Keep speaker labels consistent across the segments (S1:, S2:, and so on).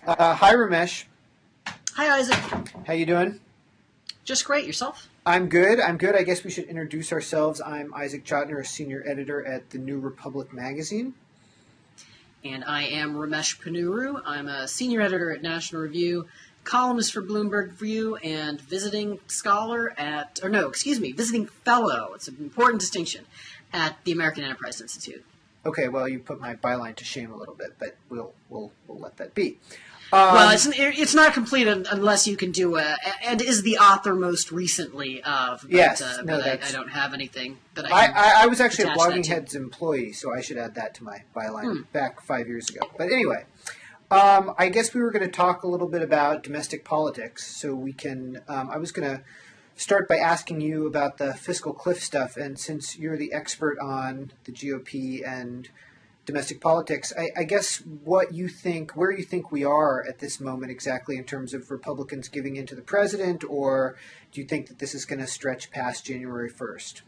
S1: Hi, Ramesh.
S2: Hi, Isaac.
S1: How you doing?
S2: Just great. Yourself?
S1: I'm good. I guess we should introduce ourselves. I'm Isaac Chotiner, a senior editor at the New Republic magazine.
S2: And I am Ramesh Ponnuru. I'm a senior editor at National Review, columnist for Bloomberg View, and visiting fellow. It's an important distinction at the American Enterprise Institute.
S1: Okay, well, you put my byline to shame a little bit, but we'll let that be.
S2: Well, it's not complete unless you can do and is the author most recently of. But,
S1: yes,
S2: I don't have anything that I can
S1: I was actually a
S2: attach
S1: Blogging
S2: that to.
S1: Heads employee, so I should add that to my byline back 5 years ago. But anyway, I guess we were going to talk a little bit about domestic politics, so we can. I was going to start by asking you about the fiscal cliff stuff, and since you're the expert on the GOP and domestic politics, I guess where you think we are at this moment exactly in terms of Republicans giving in to the president, or do you think that this is going to stretch past January 1st?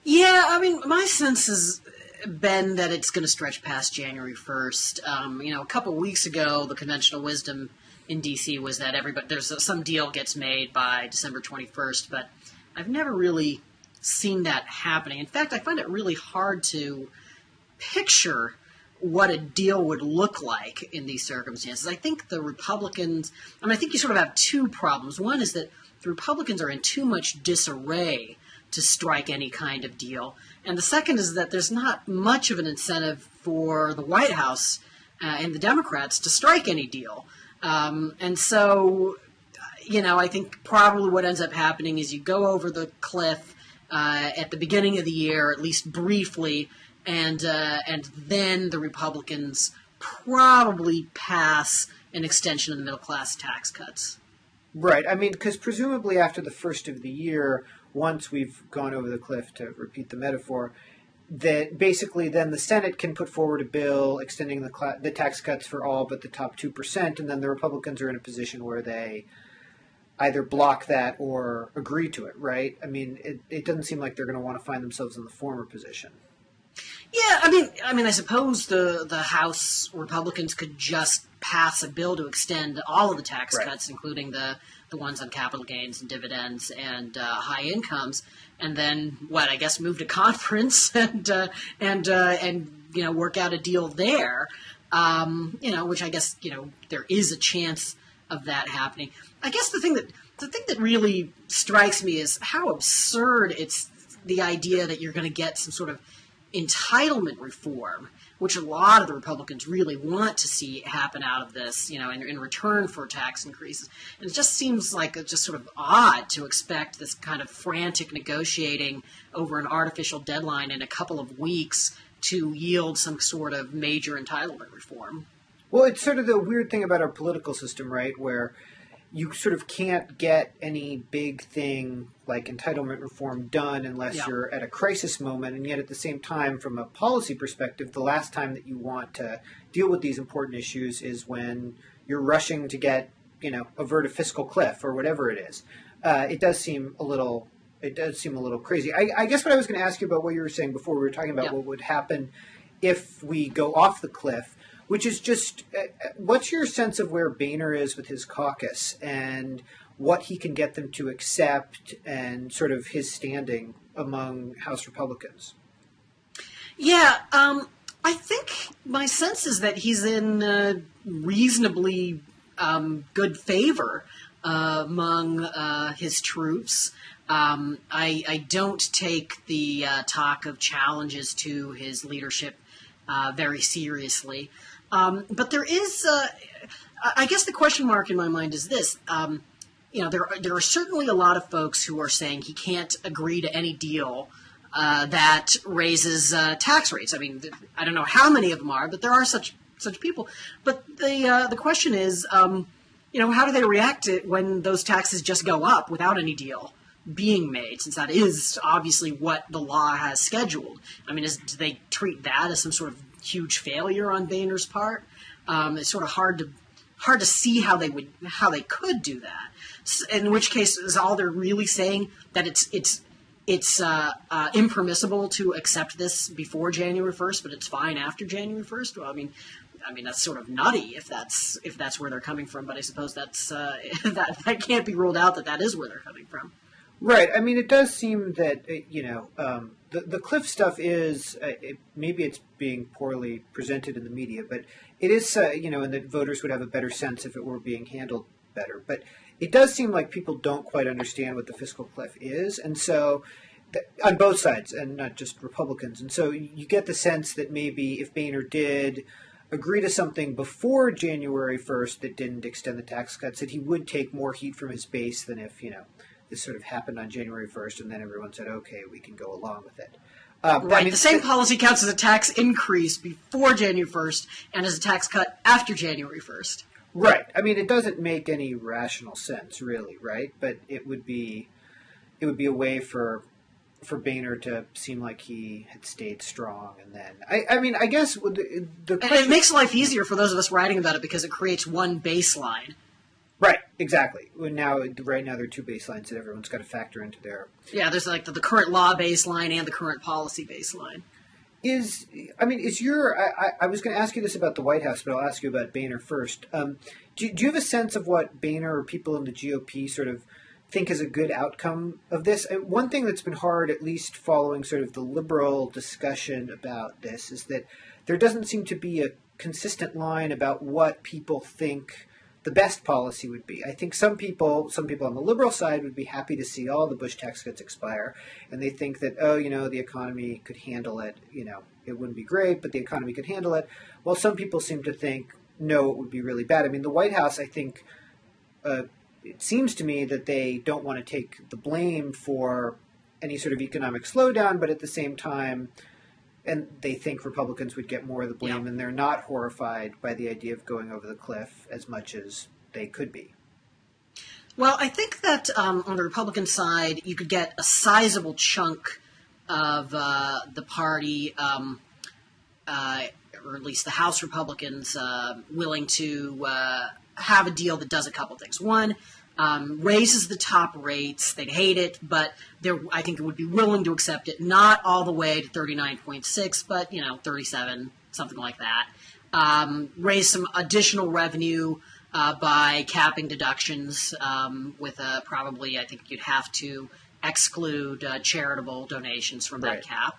S2: Yeah, I mean, my sense has been that it's going to stretch past January 1st. A couple of weeks ago, the conventional wisdom in D.C. was that some deal gets made by December 21st, but I've never really seen that happening. In fact, I find it really hard to picture what a deal would look like in these circumstances. I think the Republicans, I think you sort of have two problems. One is that the Republicans are in too much disarray to strike any kind of deal. And the second is that there's not much of an incentive for the White House and the Democrats to strike any deal. And so, I think probably what ends up happening is you go over the cliff at the beginning of the year, at least briefly, and then the Republicans probably pass an extension of the middle class tax cuts.
S1: Right. I mean, because presumably after the first of the year, once we've gone over the cliff, to repeat the metaphor, that basically then the Senate can put forward a bill extending the tax cuts for all but the top 2%, and then the Republicans are in a position where they either block that or agree to it, right? I mean, it doesn't seem like they're going to want to find themselves in the former position.
S2: Yeah, I suppose the House Republicans could just pass a bill to extend all of the tax cuts, including the ones on capital gains and dividends and high incomes, and then move to conference and work out a deal there. Which I guess there is a chance of that happening. I guess the thing that really strikes me is how absurd it's the idea that you're going to get some sort of entitlement reform, which a lot of the Republicans really want to see happen out of this, in return for tax increases. And it just seems like it's just sort of odd to expect this kind of frantic negotiating over an artificial deadline in a couple of weeks to yield some sort of major entitlement reform.
S1: Well, it's sort of the weird thing about our political system, right, where you sort of can't get any big thing like entitlement reform done unless you're at a crisis moment. And yet at the same time, from a policy perspective, the last time that you want to deal with these important issues is when you're rushing to get, avert a fiscal cliff or whatever it is. It does seem a little crazy. I guess what I was going to ask you about what you were saying before, we were talking about what would happen if we go off the cliff, which is just, what's your sense of where Boehner is with his caucus and what he can get them to accept and sort of his standing among House Republicans?
S2: Yeah, I think my sense is that he's in reasonably good favor among his troops. I don't take the talk of challenges to his leadership very seriously. But there is, I guess the question mark in my mind is this. There are certainly a lot of folks who are saying he can't agree to any deal that raises tax rates. I mean, I don't know how many of them are, but there are such people. But the question is, how do they react when those taxes just go up without any deal being made, since that is obviously what the law has scheduled? I mean, do they treat that as some sort of huge failure on Boehner's part? It's sort of hard to see how they could do that. In which case, is all they're really saying that it's impermissible to accept this before January 1st, but it's fine after January 1st? Well, I mean, I mean, that's sort of nutty if that's where they're coming from. But I suppose that's that can't be ruled out that is where they're coming from.
S1: Right. I mean, it does seem that the cliff stuff is maybe it's being poorly presented in the media, but it is and that voters would have a better sense if it were being handled better. But it does seem like people don't quite understand what the fiscal cliff is, and so on both sides, and not just Republicans. And so you get the sense that maybe if Boehner did agree to something before January 1st that didn't extend the tax cuts, that he would take more heat from his base than if this sort of happened on January 1st, and then everyone said, okay, we can go along with it.
S2: Right. The same policy counts as a tax increase before January 1st and as a tax cut after January 1st.
S1: Right. I mean, it doesn't make any rational sense, really, right? But it would be a way for Boehner to seem like he had stayed strong, and then I guess the question,
S2: and it makes life easier for those of us writing about it because it creates one baseline.
S1: Right, exactly. Right now there are two baselines that everyone's got to factor into their...
S2: Yeah, there's like the current law baseline and the current policy baseline.
S1: I was going to ask you this about the White House, but I'll ask you about Boehner first. Do you have a sense of what Boehner or people in the GOP sort of think is a good outcome of this? One thing that's been hard, at least following sort of the liberal discussion about this, is that there doesn't seem to be a consistent line about what people think the best policy would be. I think some people on the liberal side would be happy to see all the Bush tax cuts expire, and they think that, the economy could handle it. It wouldn't be great, but the economy could handle it. Well, some people seem to think, no, it would be really bad. I mean, the White House, I think, it seems to me that they don't want to take the blame for any sort of economic slowdown, but at the same time, and they think Republicans would get more of the blame, and they're not horrified by the idea of going over the cliff as much as they could be.
S2: Well, I think that on the Republican side, you could get a sizable chunk of the party, or at least the House Republicans, willing to have a deal that does a couple things. One, raises the top rates. They'd hate it, but I think it would be willing to accept it. Not all the way to 39.6, but 37, something like that. Raise some additional revenue by capping deductions with probably, I think you'd have to exclude charitable donations from that cap.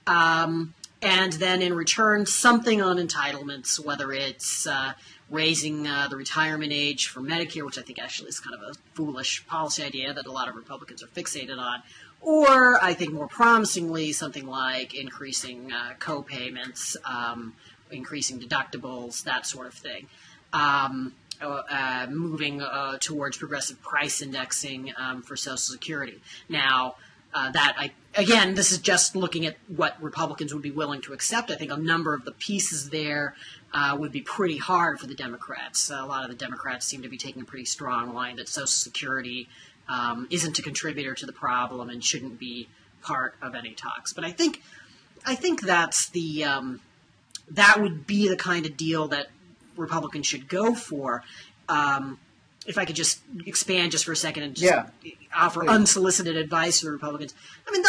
S2: And then in return, something on entitlements, whether it's raising the retirement age for Medicare, which I think actually is kind of a foolish policy idea that a lot of Republicans are fixated on, or I think more promisingly, something like increasing co-payments, increasing deductibles, that sort of thing. Moving towards progressive price indexing for Social Security. Now, again, this is just looking at what Republicans would be willing to accept. I think a number of the pieces there would be pretty hard for the Democrats. A lot of the Democrats seem to be taking a pretty strong line that Social Security isn't a contributor to the problem and shouldn't be part of any talks. But I think that's that would be the kind of deal that Republicans should go for. If I could just expand just for a second and just offer unsolicited advice to the Republicans. I mean,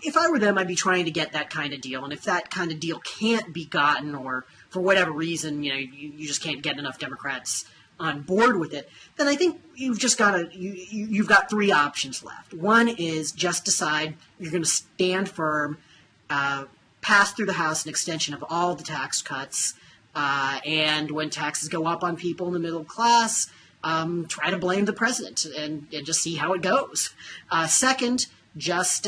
S2: if I were them, I'd be trying to get that kind of deal. And if that kind of deal can't be gotten, or for whatever reason, you just can't get enough Democrats on board with it, then I think you've just got you've got three options left. One is just decide you're going to stand firm, pass through the House an extension of all the tax cuts, and when taxes go up on people in the middle class, try to blame the president and just see how it goes. Second, just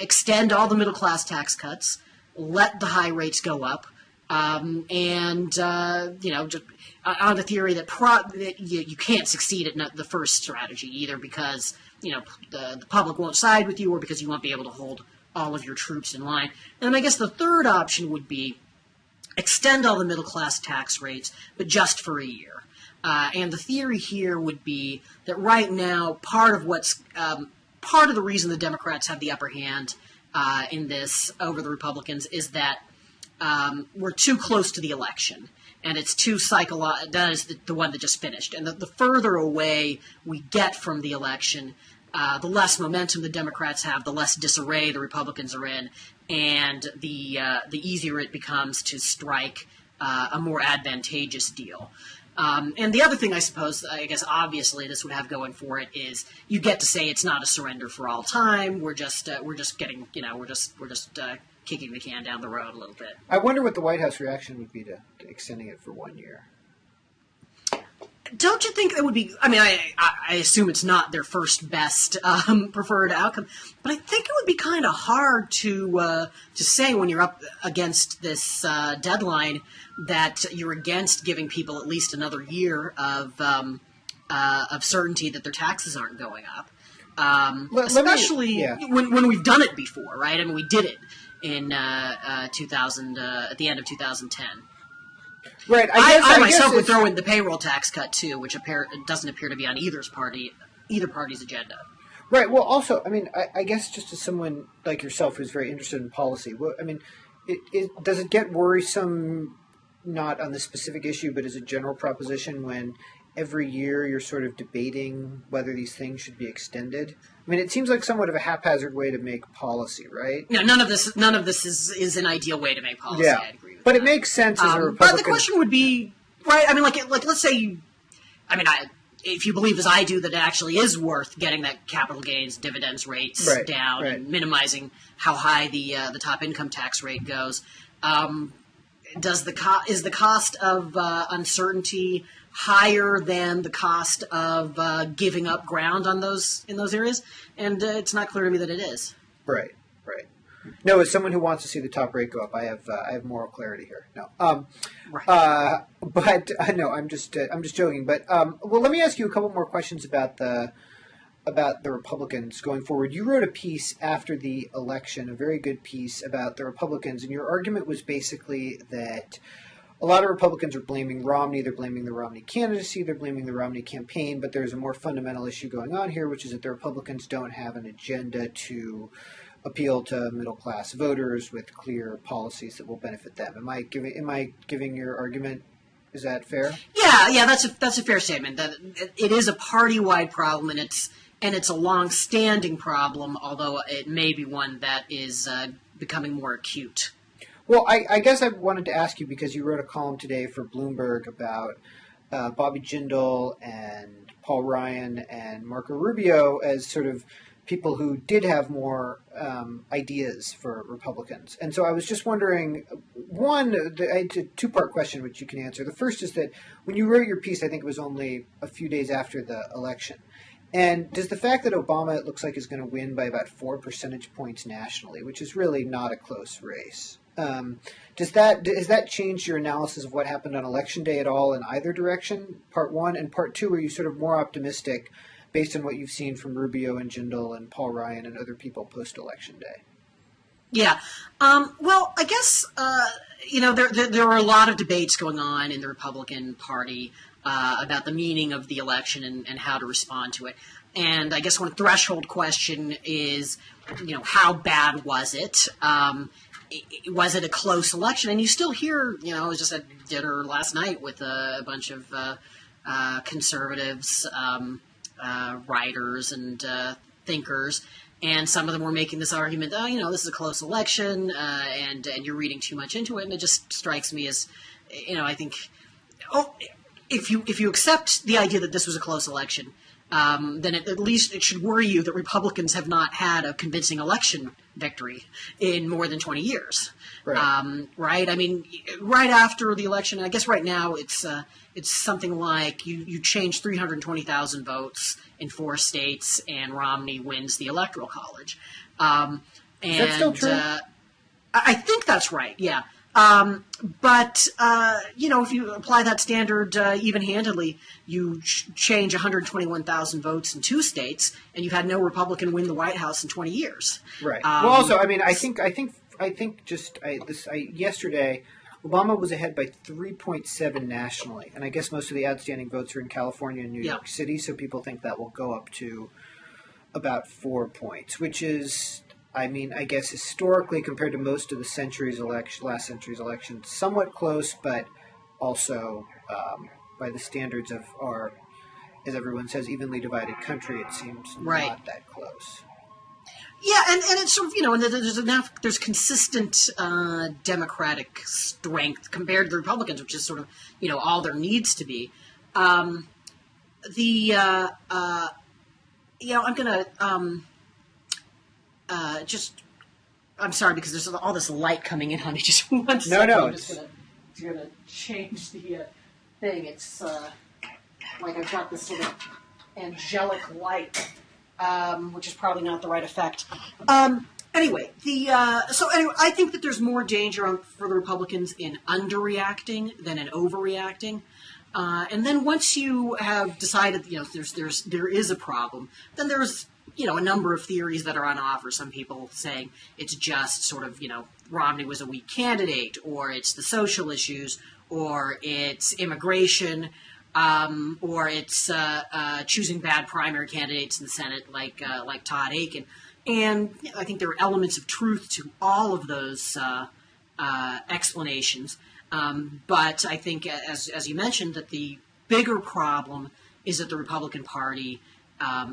S2: extend all the middle class tax cuts, let the high rates go up, and just on the theory that you can't succeed at the first strategy, either because the public won't side with you or because you won't be able to hold all of your troops in line. And I guess the third option would be extend all the middle class tax rates, but just for a year. And the theory here would be that right now, part of the reason the Democrats have the upper hand in this over the Republicans is that we're too close to the election, and it's too psychological. That is the one that just finished. And the further away we get from the election, the less momentum the Democrats have, the less disarray the Republicans are in, and the easier it becomes to strike a more advantageous deal. And the other thing, I guess, obviously, this would have going for it is you get to say it's not a surrender for all time. We're just getting, we're just kicking the can down the road a little bit.
S1: I wonder what the White House reaction would be to extending it for 1 year.
S2: Don't you think that would be? I mean, I assume it's not their first best preferred outcome, but I think it would be kind of hard to say when you're up against this deadline that you're against giving people at least another year of certainty that their taxes aren't going up, especially when we've done it before, right? I mean, we did it in 2000 at the end of 2010.
S1: Right.
S2: I myself would throw in the payroll tax cut too, which doesn't appear to be on either party's agenda.
S1: Right. Well, also, I mean, I guess just as someone like yourself who's very interested in policy, I mean, does it get worrisome, not on this specific issue, but as a general proposition, when every year you're sort of debating whether these things should be extended? I mean, it seems like somewhat of a haphazard way to make policy, right?
S2: No, none of this is an ideal way to make policy.
S1: Yeah.
S2: I'd agree with
S1: but
S2: that.
S1: It makes sense as a Republican.
S2: But the question would be, right? I mean, like let's say, if you believe as I do that it actually is worth getting that capital gains dividends rates down and minimizing how high the top income tax rate goes, is the cost of uncertainty higher than the cost of giving up ground on in those areas? And it's not clear to me that it is.
S1: Right. No, as someone who wants to see the top rate go up, I have moral clarity here. No, but no, I'm just joking. But well, let me ask you a couple more questions about the Republicans going forward. You wrote a piece after the election, a very good piece about the Republicans, and your argument was basically that a lot of Republicans are blaming Romney. They're blaming the Romney candidacy. They're blaming the Romney campaign. But there's a more fundamental issue going on here, which is that the Republicans don't have an agenda to appeal to middle-class voters with clear policies that will benefit them. Am I giving your argument? Is that fair?
S2: Yeah, that's a fair statement. That it is a party-wide problem, and it's a long-standing problem, although it may be one that is becoming more acute.
S1: Well, I guess I wanted to ask you, because you wrote a column today for Bloomberg about Bobby Jindal and Paul Ryan and Marco Rubio as sort of people who did have more ideas for Republicans. And so I was just wondering, it's a two-part question which you can answer. The first is that when you wrote your piece, I think it was only a few days after the election. And does the fact that Obama, it looks like, is going to win by about 4 percentage points nationally, which is really not a close race, has that changed your analysis of what happened on Election Day at all in either direction, part one? And part two, are you sort of more optimistic based on what you've seen from Rubio and Jindal and Paul Ryan and other people post-Election Day?
S2: Yeah. Well, I guess, there are a lot of debates going on in the Republican Party about the meaning of the election and how to respond to it. And I guess one threshold question is, how bad was it? Was it a close election? And you still hear, I was just at dinner last night with a bunch of conservatives, writers and thinkers, and some of them were making this argument, this is a close election, and you're reading too much into it. And it just strikes me as, I think, if you accept the idea that this was a close election, then at least it should worry you that Republicans have not had a convincing election victory in more than 20 years.
S1: Right.
S2: Right? I mean, right after the election, I guess right now it's something like you change 320,000 votes in 4 states, and Romney wins the Electoral College.
S1: Is that still true?
S2: I think that's right, yeah. But if you apply that standard even-handedly, you change 121,000 votes in 2 states, and you've had no Republican win the White House in 20 years.
S1: Right. Well, also, I mean, I think yesterday, Obama was ahead by 3.7 nationally, and I guess most of the outstanding votes are in California and New York City, so people think that will go up to about 4 points, which is, I mean, I guess historically, compared to most of the last century's elections, somewhat close, but also by the standards of our, as everyone says, evenly divided country, it seems not that close.
S2: Yeah, and it's sort of, and there's consistent Democratic strength compared to the Republicans, which is sort of, all there needs to be. I'm going to I'm sorry because there's all this light coming in on me. Just one second.
S1: No,
S2: I'm just going to change the thing. It's like I've got this sort of angelic light. Which is probably not the right effect. Anyway, I think that there's more danger for the Republicans in underreacting than in overreacting. And then once you have decided, there is a problem, then there's, a number of theories that are on offer. Some people saying it's just sort of, Romney was a weak candidate, or it's the social issues, or it's immigration, or it's choosing bad primary candidates in the Senate, like Todd Akin, and I think there are elements of truth to all of those explanations. But I think, as you mentioned, that the bigger problem is that the Republican Party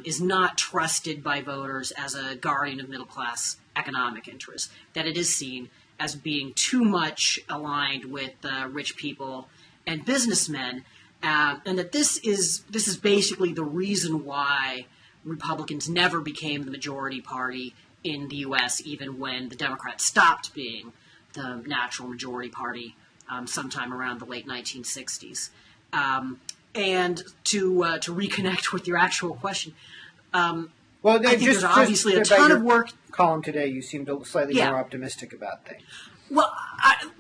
S2: is not trusted by voters as a guardian of middle class economic interests. That it is seen as being too much aligned with rich people and businessmen. And that this is basically the reason why Republicans never became the majority party in the U.S., even when the Democrats stopped being the natural majority party sometime around the late 1960s. And to reconnect with your actual question,
S1: well,
S2: I think there's obviously a ton of work.
S1: Column today, you seemed slightly more optimistic about things.
S2: Well,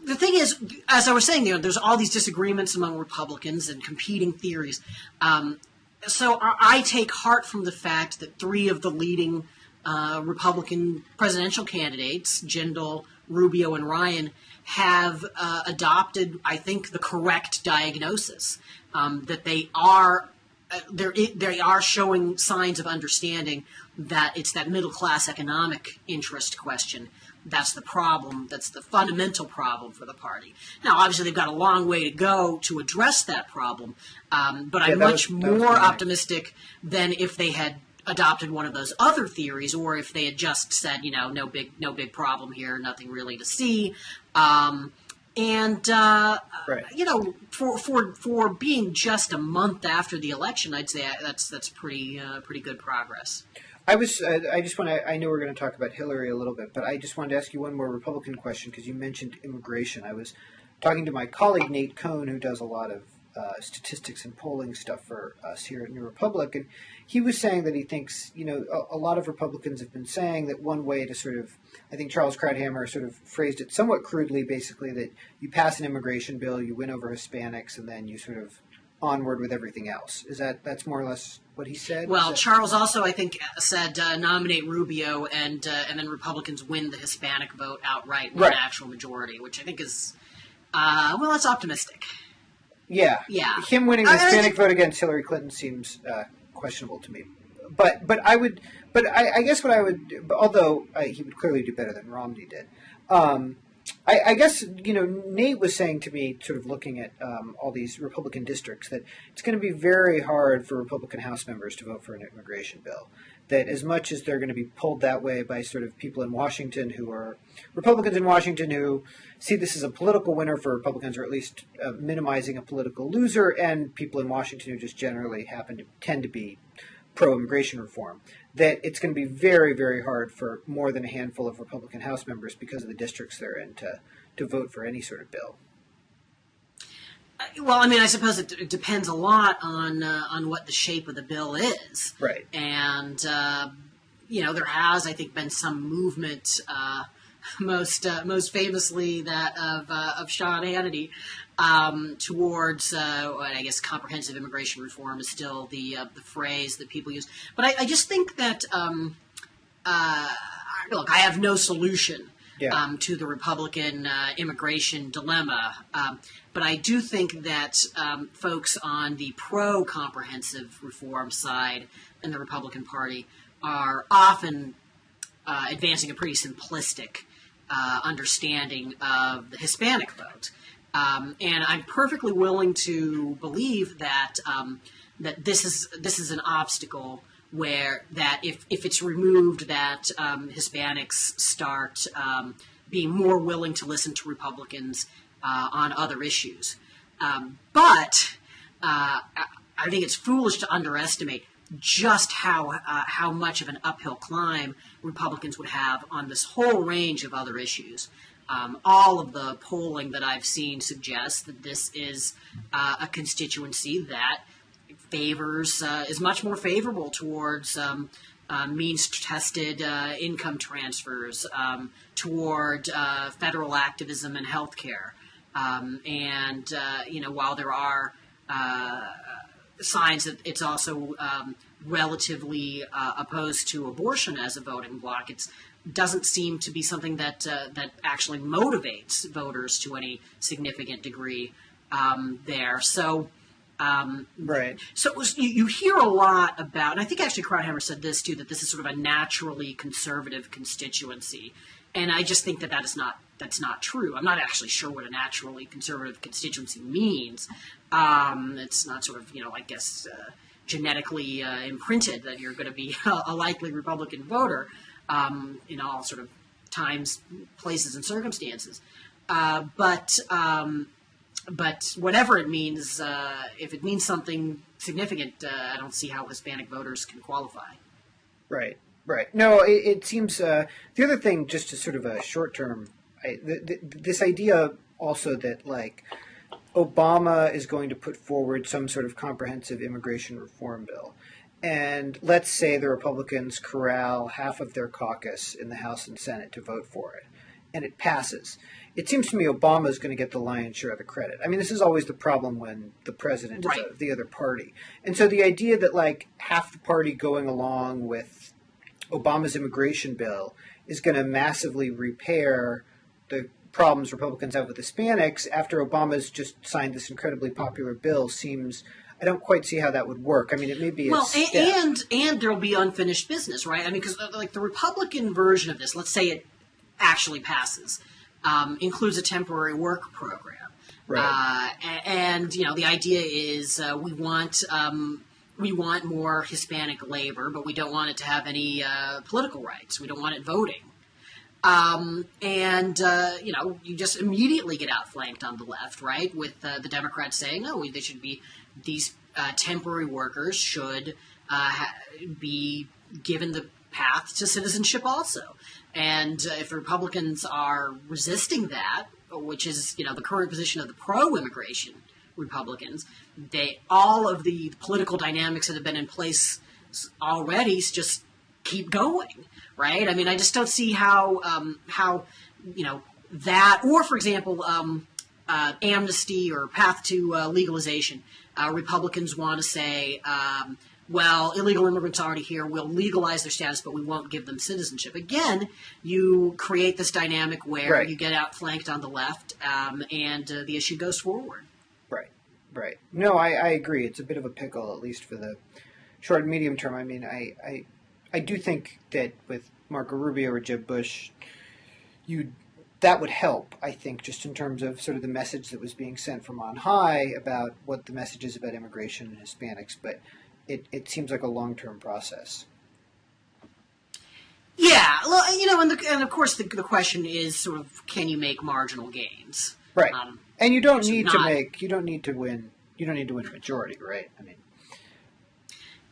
S2: the thing is, as I was saying, there's all these disagreements among Republicans and competing theories. So I take heart from the fact that three of the leading Republican presidential candidates, Jindal, Rubio, and Ryan, have adopted, I think, the correct diagnosis, that they are showing signs of understanding that it's that middle-class economic interest question. That's the problem. That's the fundamental problem for the party. Now, obviously, they've got a long way to go to address that problem, but I'm much more optimistic than if they had adopted one of those other theories, or if they had just said, no big problem here, nothing really to see. Right. For being just a month after the election, I'd say that's pretty good progress.
S1: I know we're going to talk about Hillary a little bit, but I just wanted to ask you one more Republican question because you mentioned immigration. I was talking to my colleague Nate Cohn, who does a lot of statistics and polling stuff for us here at New Republic, and he was saying that he thinks, a lot of Republicans have been saying that one way to sort of, I think Charles Krauthammer sort of phrased it somewhat crudely, basically that you pass an immigration bill, you win over Hispanics, and then you sort of onward with everything else. That's more or less what he said?
S2: Well, Charles also, I think, said nominate Rubio, and then Republicans win the Hispanic vote outright with an actual majority, which I think is, that's optimistic.
S1: Yeah. Him winning the Hispanic vote against Hillary Clinton seems questionable to me. But I guess what I would, although he would clearly do better than Romney did. I guess, Nate was saying to me, sort of looking at all these Republican districts, that it's going to be very hard for Republican House members to vote for an immigration bill. That as much as they're going to be pulled that way by sort of people in Washington who are Republicans in Washington who see this as a political winner for Republicans, or at least minimizing a political loser, and people in Washington who just generally tend to be pro-immigration reform, that it's going to be very, very hard for more than a handful of Republican House members because of the districts they're in to vote for any sort of bill.
S2: Well, I suppose it depends a lot on what the shape of the bill is.
S1: Right.
S2: And, there has, I think, been some movement, most famously that of Sean Hannity, towards, I guess, comprehensive immigration reform is still the phrase that people use. But I just think that, look, I have no solution to the Republican immigration dilemma. But I do think that folks on the pro-comprehensive reform side in the Republican Party are often advancing a pretty simplistic understanding of the Hispanic vote. And I'm perfectly willing to believe that that this is an obstacle where that if it's removed, that Hispanics start being more willing to listen to Republicans on other issues. But I think it's foolish to underestimate just how much of an uphill climb Republicans would have on this whole range of other issues. All of the polling that I've seen suggests that this is a constituency that favors is much more favorable towards means-tested income transfers, toward federal activism and healthcare. And while there are signs that it's also relatively opposed to abortion as a voting bloc, it doesn't seem to be something that that actually motivates voters to any significant degree there. So.
S1: Right.
S2: So you hear a lot about, and I think actually Krauthammer said this too, that this is sort of a naturally conservative constituency, and I just think that's not true. I'm not actually sure what a naturally conservative constituency means. It's not sort of I guess genetically imprinted that you're going to be a likely Republican voter in all sort of times, places, and circumstances, But whatever it means, if it means something significant, I don't see how Hispanic voters can qualify.
S1: Right. No, it seems the other thing, just to sort of a short term, this idea also that like Obama is going to put forward some sort of comprehensive immigration reform bill. And let's say the Republicans corral half of their caucus in the House and Senate to vote for it, and it passes. It seems to me Obama is going to get the lion's share of the credit. I mean, this is always the problem when the president is the other party. And so the idea that like half the party going along with Obama's immigration bill is going to massively repair the problems Republicans have with Hispanics after Obama's just signed this incredibly popular bill seems, I don't quite see how that would work. I mean, it may be a step.
S2: and there'll be unfinished business, right? I mean, because like the Republican version of this, let's say it actually passes, includes a temporary work program.
S1: Right.
S2: And the idea is we want more Hispanic labor, but we don't want it to have any political rights. We don't want it voting. You just immediately get outflanked on the left, right? With the Democrats saying, no, they should be, these temporary workers should be given the path to citizenship also. And if Republicans are resisting that, which is, the current position of the pro-immigration Republicans, all of the political dynamics that have been in place already just keep going, right? I mean, I just don't see how that, or for example, amnesty or path to legalization. Republicans want to say, well, illegal immigrants already here, we'll legalize their status, but we won't give them citizenship. Again, you create this dynamic where you get outflanked on the left, and the issue goes forward.
S1: Right. No, I agree. It's a bit of a pickle, at least for the short and medium term. I mean, I do think that with Marco Rubio or Jeb Bush, that would help, I think, just in terms of sort of the message that was being sent from on high about what the message is about immigration and Hispanics. But it seems like a long-term process. Yeah,
S2: well, and of course the question is sort of, can you make marginal gains?
S1: Right, and you don't need to win a majority, right? I mean,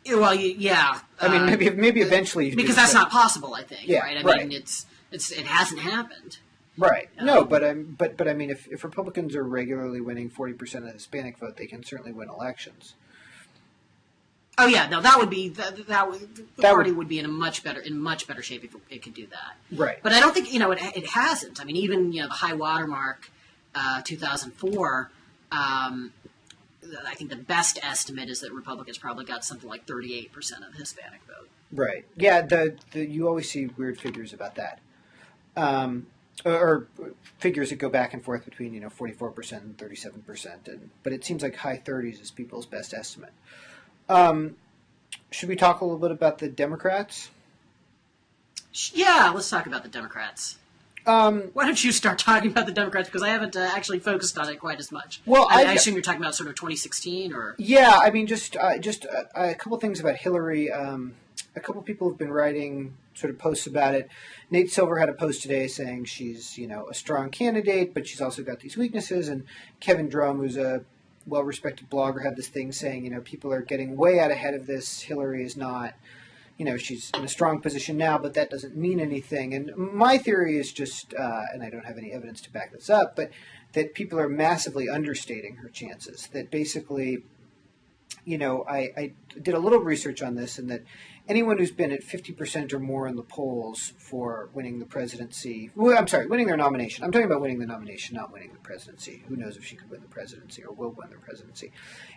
S2: well, yeah.
S1: I mean, maybe eventually,
S2: because that's not possible. I think,
S1: yeah,
S2: right? I mean, it hasn't happened.
S1: Right. No, but I mean, if Republicans are regularly winning 40% of the Hispanic vote, they can certainly win elections.
S2: Oh yeah, no, that would be the party would be in much better shape if it could do that.
S1: Right.
S2: But I don't think it hasn't. I mean, even the high watermark, 2004. I think the best estimate is that Republicans probably got something like 38% of the Hispanic vote.
S1: Right. Yeah. You always see weird figures about that, or figures that go back and forth between 44% and 37%, but it seems like high 30s is people's best estimate. Should we talk a little bit about the Democrats?
S2: Yeah, let's talk about the Democrats. Why don't you start talking about the Democrats, because I haven't actually focused on it quite as much.
S1: Well,
S2: I assume you're talking about sort of 2016, or
S1: yeah. I mean, just a couple things about Hillary. a couple people have been writing sort of posts about it. Nate Silver had a post today saying she's, a strong candidate, but she's also got these weaknesses. And Kevin Drum, who's a well-respected blogger, had this thing saying, people are getting way out ahead of this. Hillary is not, she's in a strong position now, but that doesn't mean anything. And my theory is just, and I don't have any evidence to back this up, but that people are massively understating her chances. That basically, I did a little research on this, and that anyone who's been at 50% or more in the polls for winning the presidency, winning their nomination. I'm talking about winning the nomination, not winning the presidency. Who knows if she could win the presidency or will win the presidency.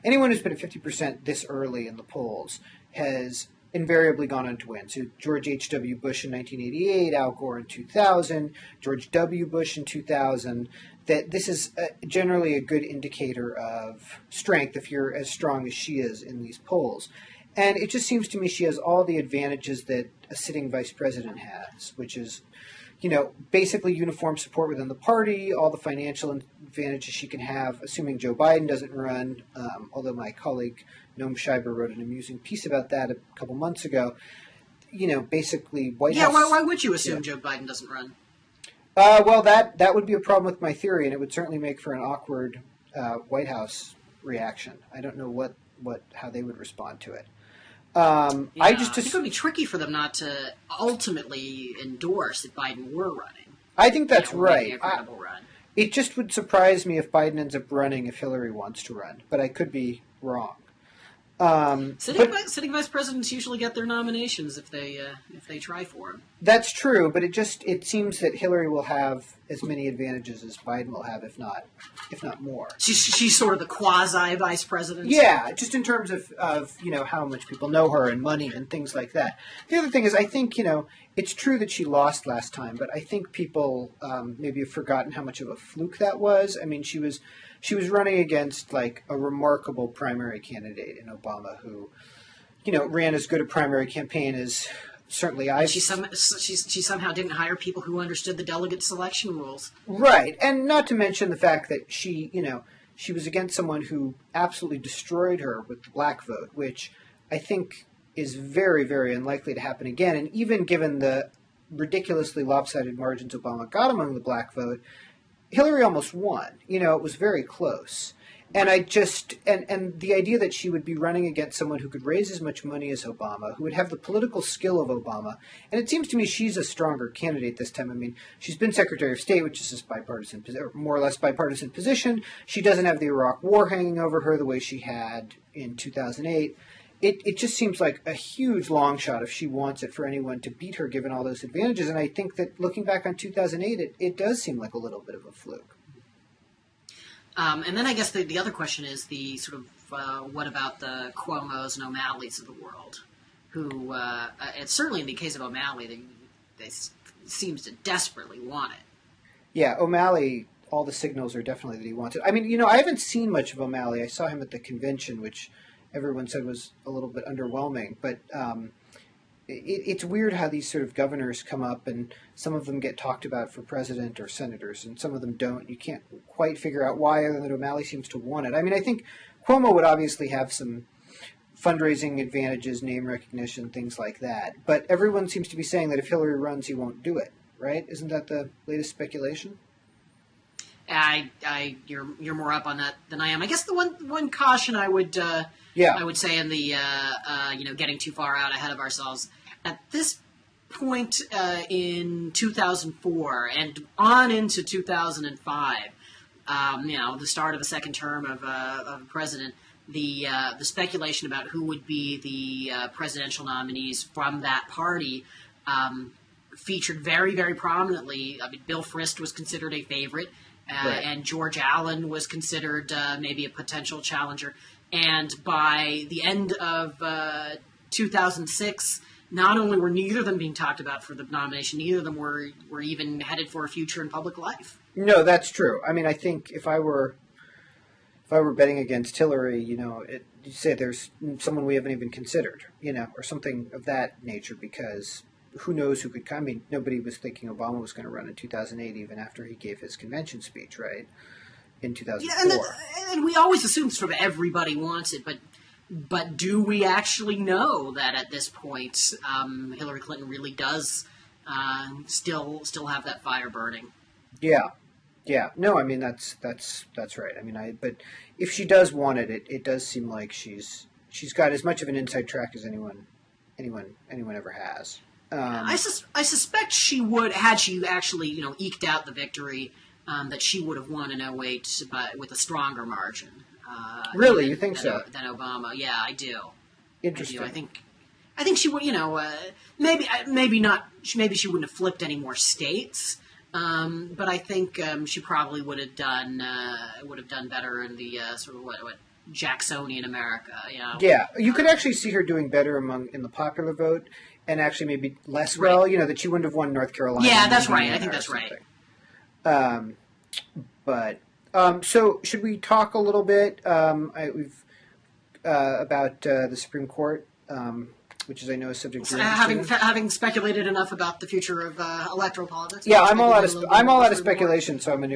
S1: Anyone who's been at 50% this early in the polls has invariably gone on to win. So George H.W. Bush in 1988, Al Gore in 2000, George W. Bush in 2000, that this is generally a good indicator of strength if you're as strong as she is in these polls. And it just seems to me she has all the advantages that a sitting vice president has, which is, basically uniform support within the party, all the financial advantages she can have, assuming Joe Biden doesn't run, although my colleague Noam Scheiber wrote an amusing piece about that a couple months ago. Basically White House...
S2: Yeah, why would you assume Joe Biden doesn't run?
S1: Well, that would be a problem with my theory, and it would certainly make for an awkward White House reaction. I don't know how they would respond to it.
S2: I think it would be tricky for them not to ultimately endorse if Biden were running.
S1: I think that's right.
S2: A credible run.
S1: It just would surprise me if Biden ends up running if Hillary wants to run, but I could be wrong.
S2: Sitting vice presidents usually get their nominations if they try for them.
S1: That's true, but it seems that Hillary will have as many advantages as Biden will have, if not more.
S2: She's sort of the quasi vice president.
S1: Yeah, just in terms of how much people know her and money and things like that. The other thing is, I think it's true that she lost last time, but I think people maybe have forgotten how much of a fluke that was. I mean, she was running against like a remarkable primary candidate in Obama who, ran as good a primary campaign as certainly I.
S2: She somehow didn't hire people who understood the delegate selection rules.
S1: Right, and not to mention the fact that she was against someone who absolutely destroyed her with the black vote, which I think is very, very unlikely to happen again. And even given the ridiculously lopsided margins Obama got among the black vote, Hillary almost won. It was very close. And and the idea that she would be running against someone who could raise as much money as Obama, who would have the political skill of Obama, and it seems to me she's a stronger candidate this time. I mean, she's been Secretary of State, which is this bipartisan, or more or less bipartisan position. She doesn't have the Iraq War hanging over her the way she had in 2008. It just seems like a huge long shot if she wants it for anyone to beat her, given all those advantages. And I think that looking back on 2008, it does seem like a little bit of a fluke.
S2: And then I guess the other question is the sort of what about the Cuomos and O'Malleys of the world, who, it's certainly in the case of O'Malley, they seems to desperately want it.
S1: Yeah, O'Malley, all the signals are definitely that he wants it. I mean, I haven't seen much of O'Malley. I saw him at the convention, which everyone said was a little bit underwhelming, but it's weird how these sort of governors come up, and some of them get talked about for president or senators, and some of them don't. You can't quite figure out why, other than O'Malley seems to want it. I mean, I think Cuomo would obviously have some fundraising advantages, name recognition, things like that. But everyone seems to be saying that if Hillary runs, he won't do it, right? Isn't that the latest speculation?
S2: You're more up on that than I am. I guess the one caution I would say in the getting too far out ahead of ourselves at this point in 2004 and on into 2005, the start of a second term of a president. The speculation about who would be the presidential nominees from that party featured very, very prominently. I mean, Bill Frist was considered a favorite.
S1: Right.
S2: And George Allen was considered maybe a potential challenger. And by the end of 2006, not only were neither of them being talked about for the nomination, neither of them were even headed for a future in public life.
S1: No, that's true. I mean, I think if I were betting against Hillary, you say there's someone we haven't even considered, or something of that nature, because who knows who could come. I mean, nobody was thinking Obama was going to run in 2008, even after he gave his convention speech, right, in 2004.
S2: Yeah, and we always assume sort of everybody wants it, but But do we actually know that at this point Hillary Clinton really does still have that fire burning?
S1: Yeah. Yeah, no, I mean that's right. I mean, but if she does want it, it does seem like she's got as much of an inside track as anyone ever has.
S2: I suspect she would, had she actually eked out the victory, that she would have won in 2008 with a stronger margin.
S1: Really, you think so?
S2: Than Obama? Yeah, I do.
S1: Interesting.
S2: I think she would. Maybe not. Maybe she wouldn't have flipped any more states. But I think she probably would have done better in the sort of what Jacksonian America.
S1: Yeah, you could actually see her doing better in the popular vote, and actually maybe less well. That she wouldn't have won North Carolina.
S2: Yeah, that's right. I think that's right.
S1: So should we talk a little bit? About the Supreme Court. Which is, I know, a subject.
S2: Having speculated enough about the future of electoral politics.
S1: Yeah, I'm all out of speculation. So I'm going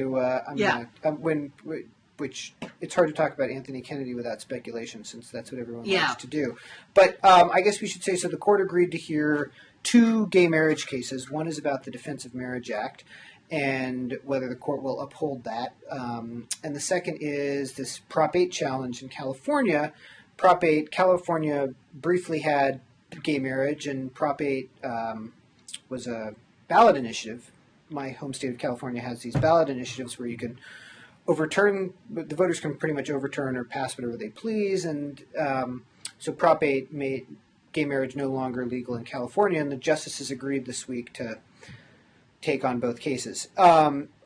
S1: to. Which it's hard to talk about Anthony Kennedy without speculation, since that's what everyone wants to do. But I guess we should say, so the court agreed to hear 2 gay marriage cases. One is about the Defense of Marriage Act and whether the court will uphold that. And the second is this Prop 8 challenge in California. Prop 8, California briefly had gay marriage, and Prop 8 was a ballot initiative. My home state of California has these ballot initiatives where you can the voters can pretty much overturn or pass whatever they please, and so Prop 8 made gay marriage no longer legal in California, and the justices agreed this week to take on both cases.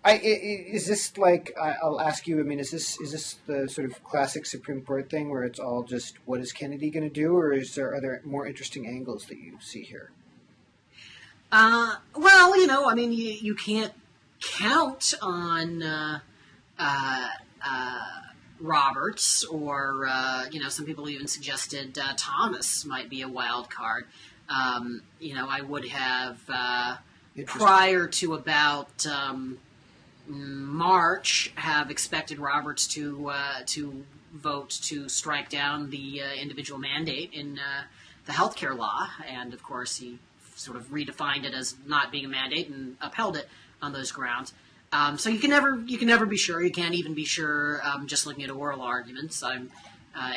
S1: Is this like, I'll ask you, I mean, is this the sort of classic Supreme Court thing where it's all just what is Kennedy going to do, or are there more interesting angles that you see here?
S2: Well, I mean, you can't count on Roberts, or some people even suggested Thomas might be a wild card. I would have prior to about March have expected Roberts to vote to strike down the individual mandate in the healthcare law, and of course he sort of redefined it as not being a mandate and upheld it on those grounds. So you can never be sure. You can't even be sure just looking at oral arguments. And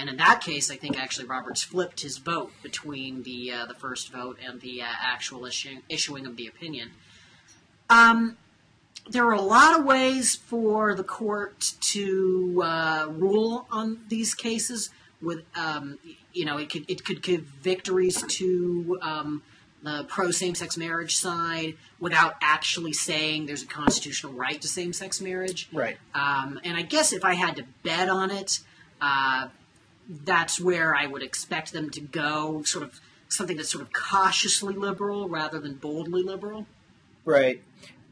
S2: in that case, I think actually Roberts flipped his vote between the first vote and the actual issuing of the opinion. There are a lot of ways for the court to rule on these cases. With it could give victories to the pro same-sex marriage side without actually saying there's a constitutional right to same-sex marriage.
S1: Right.
S2: And I guess if I had to bet on it, that's where I would expect them to go, sort of something that's sort of cautiously liberal rather than boldly liberal.
S1: Right.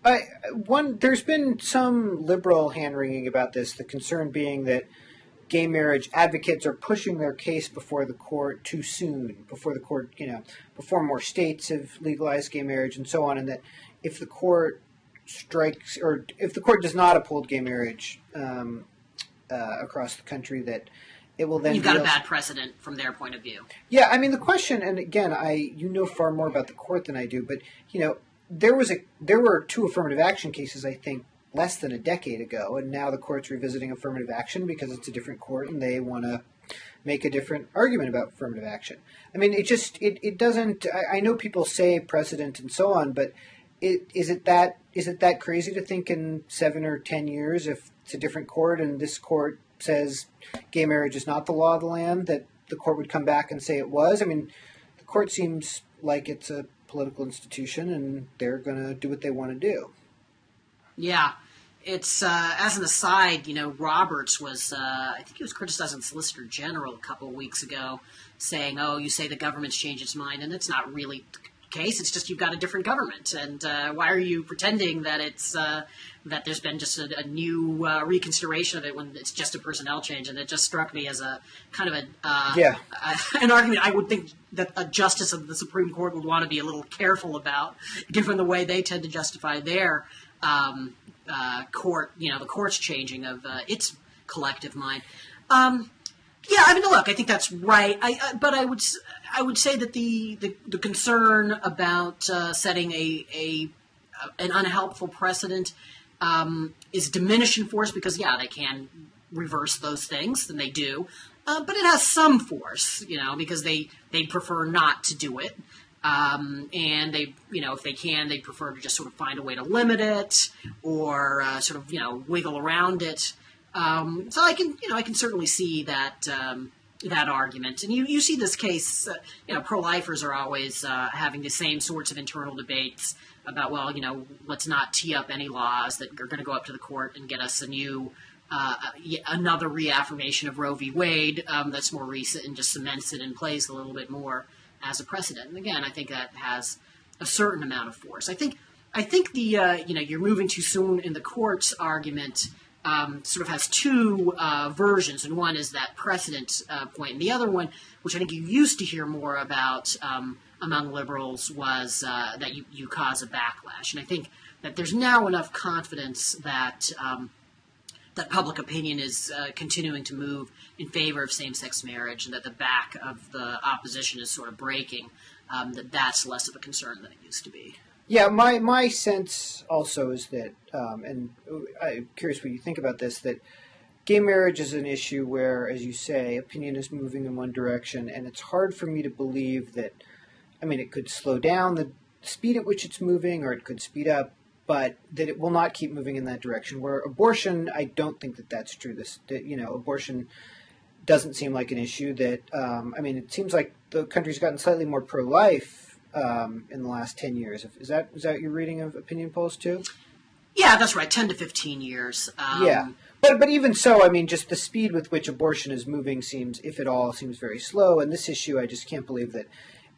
S1: There's been some liberal hand-wringing about this, the concern being that gay marriage advocates are pushing their case before the court too soon, before more states have legalized gay marriage and so on, and that if the court does not uphold gay marriage across the country, that it will then
S2: you've got a bad precedent from their point of view.
S1: Yeah, I mean the question, and again, you know far more about the court than I do, but there were 2 affirmative action cases, I think, less than a decade ago, and now the court's revisiting affirmative action because it's a different court and they want to make a different argument about affirmative action. I mean, it doesn't. I know people say precedent and so on, but is it that crazy to think in 7 or 10 years, if it's a different court and this court says gay marriage is not the law of the land, that the court would come back and say it was? I mean, the court seems like it's a political institution and they're going to do what they want to do.
S2: Yeah, it's as an aside, Roberts was, I think he was criticizing the Solicitor General a couple of weeks ago, saying, "Oh, you say the government's changed its mind, and it's not really the case. It's just you've got a different government, and why are you pretending that it's that there's been just a new reconsideration of it when it's just a personnel change?" And it just struck me as a kind of an argument I would think that a justice of the Supreme Court would want to be a little careful about, given the way they tend to justify their court, the court's changing of its collective mind. Yeah, I mean, look, I think that's right. But I would say that the concern about setting an unhelpful precedent is diminished in force because, yeah, they can reverse those things, and they do. But it has some force, because they prefer not to do it. And they, if they can, they prefer to just sort of find a way to limit it or sort of, wiggle around it. So I can certainly see that that argument. And you see this case, pro-lifers are always having the same sorts of internal debates about, well, let's not tee up any laws that are going to go up to the court and get us another reaffirmation of Roe v. Wade that's more recent and just cements it in place a little bit more as a precedent. And again, I think that has a certain amount of force. I think the you're moving too soon in the court's argument sort of has two versions, and one is that precedent point, and the other one, which I think you used to hear more about among liberals, was that you cause a backlash. And I think that there's now enough confidence that that public opinion is continuing to move in favor of same-sex marriage, and that the back of the opposition is sort of breaking, that's less of a concern than it used to be.
S1: Yeah, my sense also is that, and I'm curious what you think about this, that gay marriage is an issue where, as you say, opinion is moving in one direction, and it's hard for me to believe that, it could slow down the speed at which it's moving, or it could speed up, but that it will not keep moving in that direction. Where abortion, I don't think that that's true. Abortion doesn't seem like an issue that, it seems like the country's gotten slightly more pro-life in the last 10 years. Is that your reading of opinion polls too?
S2: Yeah, that's right. 10 to 15 years.
S1: Yeah. But even so, just the speed with which abortion is moving seems, if at all, seems very slow. And this issue, I just can't believe that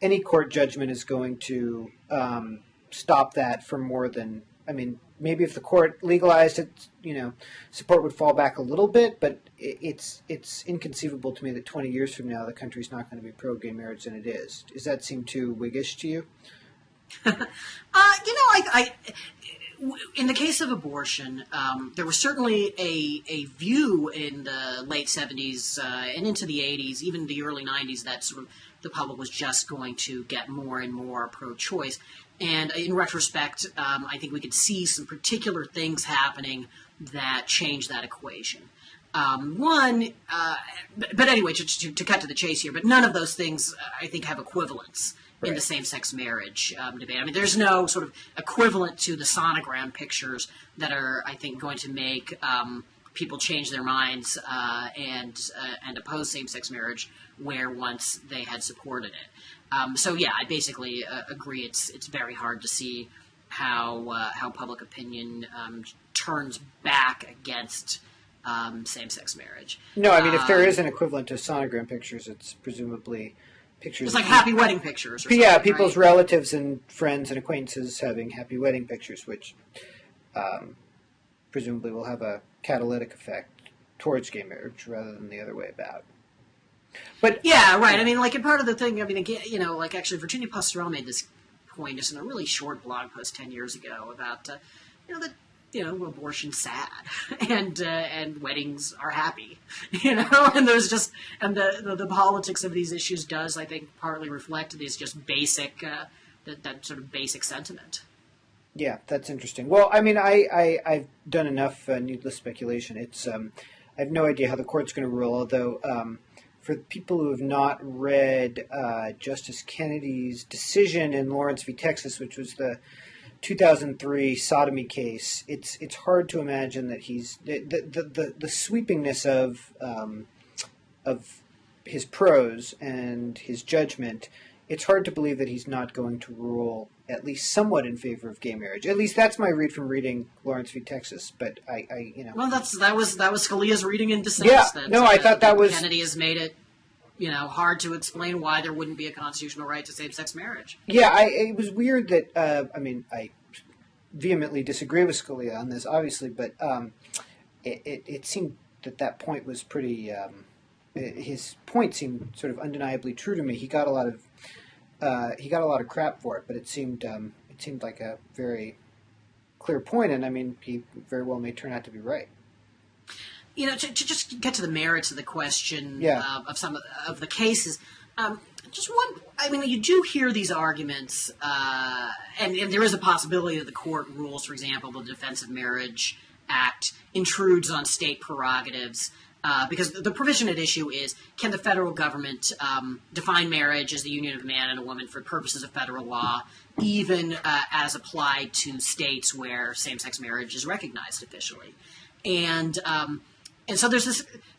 S1: any court judgment is going to stop that for more than, maybe if the court legalized it, support would fall back a little bit, but it's inconceivable to me that 20 years from now the country's not going to be pro-gay marriage than it is. Does that seem too Whiggish to you?
S2: In the case of abortion, there was certainly a view in the late 70s and into the 80s, even the early 90s, that sort of the public was just going to get more and more pro-choice. And in retrospect, I think we could see some particular things happening that changed that equation. But anyway, to cut to the chase here, but none of those things, I think, have equivalents in the same-sex marriage debate. There's no sort of equivalent to the sonogram pictures that are, I think, going to make people change their minds and oppose same-sex marriage where once they had supported it. So yeah, I basically agree. It's very hard to see how public opinion turns back against same-sex marriage.
S1: No, if there is an equivalent to sonogram pictures, it's presumably pictures.
S2: It's like happy wedding pictures. Or
S1: yeah, people's relatives and friends and acquaintances having happy wedding pictures, which presumably will have a catalytic effect towards gay marriage rather than the other way about. But
S2: yeah, right. And part of the thing, again, actually Virginia Pastoral made this point just in a really short blog post 10 years ago about, that, abortion's sad and weddings are happy, and there's just, and the politics of these issues does, I think, partly reflect these just basic, that sort of basic sentiment.
S1: Yeah, that's interesting. Well, I've done enough needless speculation. It's, I have no idea how the court's going to rule, although, for people who have not read Justice Kennedy's decision in Lawrence v. Texas, which was the 2003 sodomy case, it's hard to imagine that he's the sweepingness of his prose and his judgment. It's hard to believe that he's not going to rule at least somewhat in favor of gay marriage. At least that's my read from reading Lawrence v. Texas. But
S2: well, that was Scalia's reading in dissent.
S1: Yeah, no, I thought that was
S2: Kennedy has made it, hard to explain why there wouldn't be a constitutional right to same-sex marriage.
S1: Yeah, it was weird that I vehemently disagree with Scalia on this, obviously, but it seemed that point was pretty. His point seemed sort of undeniably true to me. He got a lot of crap for it, but it seemed like a very clear point, and he very well may turn out to be right.
S2: to just get to the merits of the question of some of the cases, just one, I mean, you do hear these arguments, and there is a possibility that the court rules, for example, the Defense of Marriage Act intrudes on state prerogatives, because the provision at issue is, can the federal government define marriage as the union of a man and a woman for purposes of federal law, even as applied to states where same-sex marriage is recognized officially? And so there's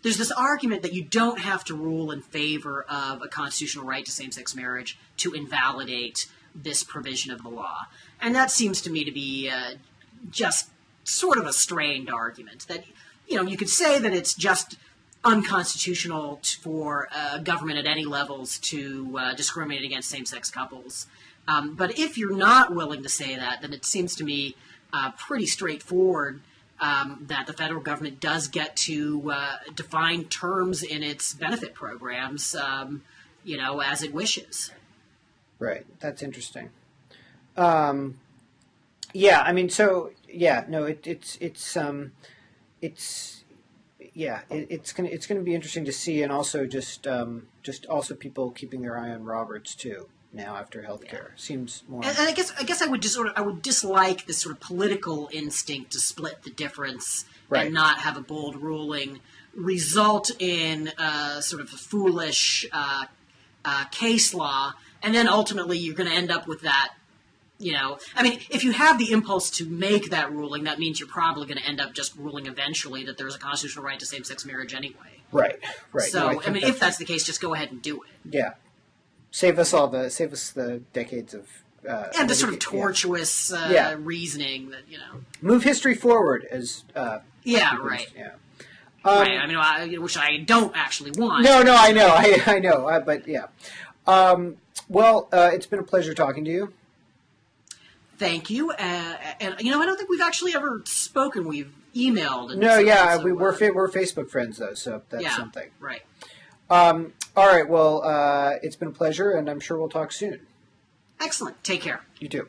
S2: this argument that you don't have to rule in favor of a constitutional right to same-sex marriage to invalidate this provision of the law. And that seems to me to be just sort of a strained argument, that, you could say that it's just unconstitutional for government at any levels to discriminate against same-sex couples. But if you're not willing to say that, then it seems to me pretty straightforward that the federal government does get to define terms in its benefit programs, as it wishes.
S1: Right. That's interesting. It's gonna be interesting to see, and also just also people keeping their eye on Roberts too. Now after healthcare seems more,
S2: and I guess I would dislike this sort of political instinct to split the difference and not have a bold ruling result in sort of a foolish case law, and then ultimately you're going to end up with that. I mean, if you have the impulse to make that ruling, that means you're probably going to end up just ruling eventually that there's a constitutional right to same-sex marriage anyway. Right.
S1: No,
S2: So, if that's the case, just go ahead and do it.
S1: Yeah. Save us the decades of
S2: and the sort of tortuous reasoning that
S1: move history forward as
S2: right.
S1: Yeah.
S2: Right. I mean, which I don't actually want.
S1: No, I know, I know, but yeah. It's been a pleasure talking to you.
S2: Thank you. And I don't think we've actually ever spoken. We've emailed.
S1: We're Facebook friends though, so that's something.
S2: Right.
S1: All right. Well, it's been a pleasure, and I'm sure we'll talk soon.
S2: Excellent. Take care.
S1: You too.